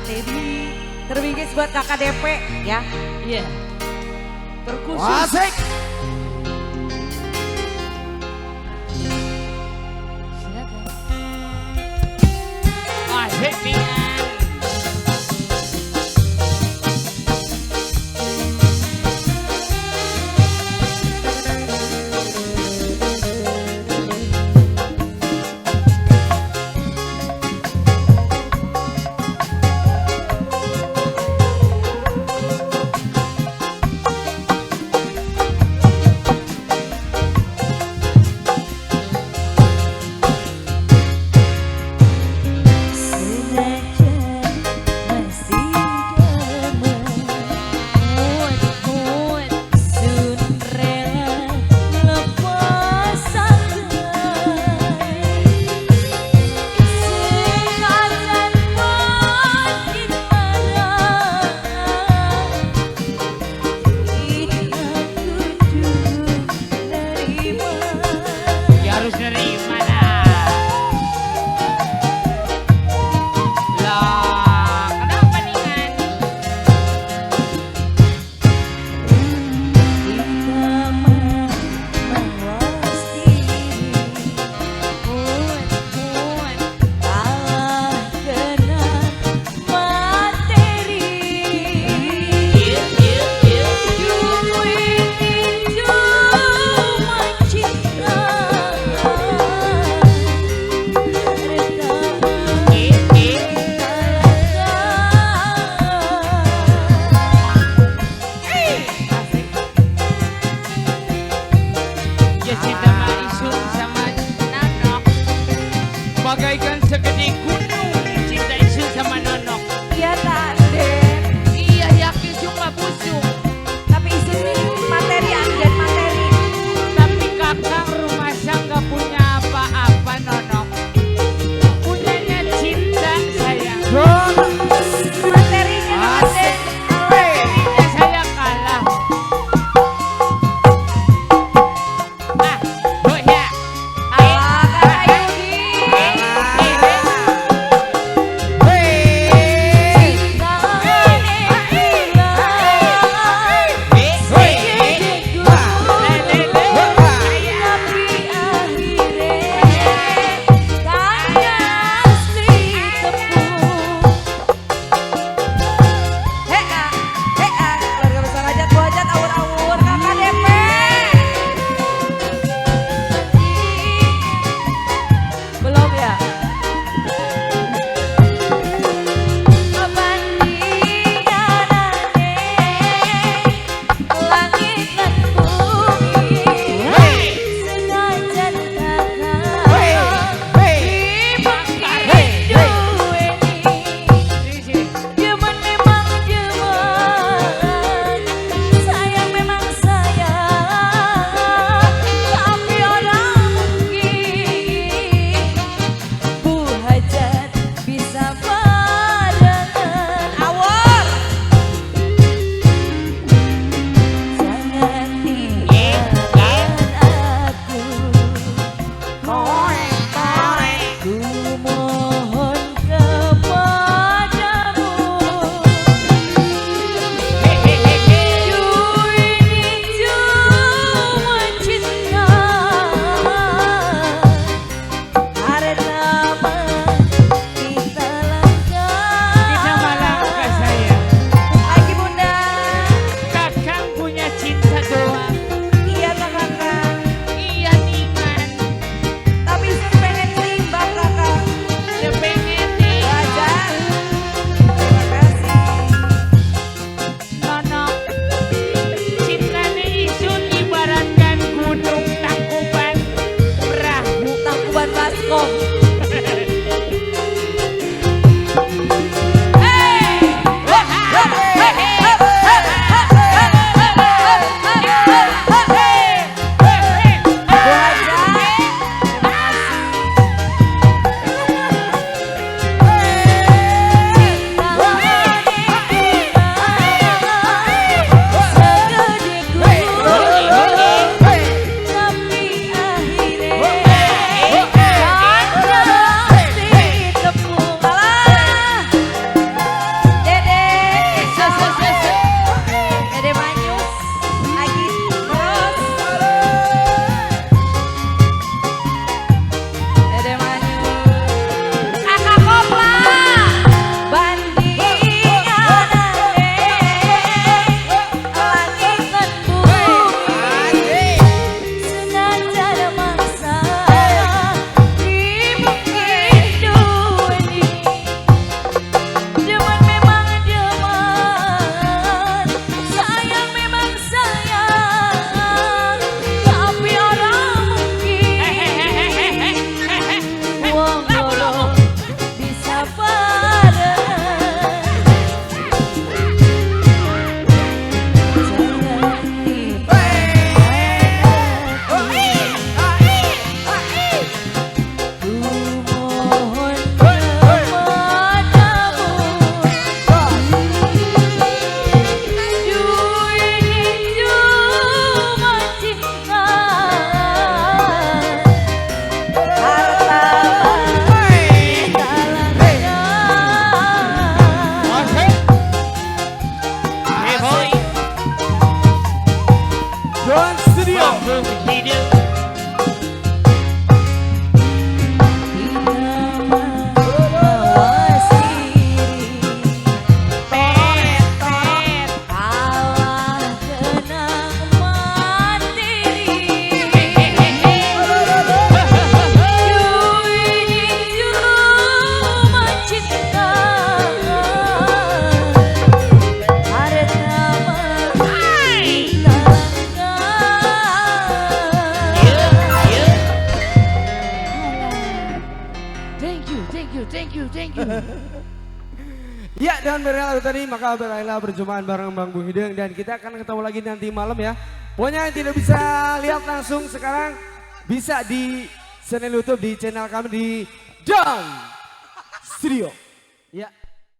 buat Debbie, terbingkis buat kakak DP ya. Iya. Terkhusus. Asik. Silakan. Asik nih. Bagaikan segede gunung cinta Isu sama Nonok. Iya Tanden. Iya yakin cuma busuk. Tapi Isu ini materi dan materi. Tapi kakak rumah sang gak punya apa-apa Nonok. Punyanya cinta sayang. Materinya Tanden. Materinya saya kalah. Oh ya. thank you. Ya, dan berakhir tadi maka berakhirlah perjumpaan bareng Bang Bung Hideng dan kita akan ketemu lagi nanti malam ya. Pokoknya yang tidak bisa lihat langsung sekarang bisa di channel YouTube di channel kami di Down Studio. Ya.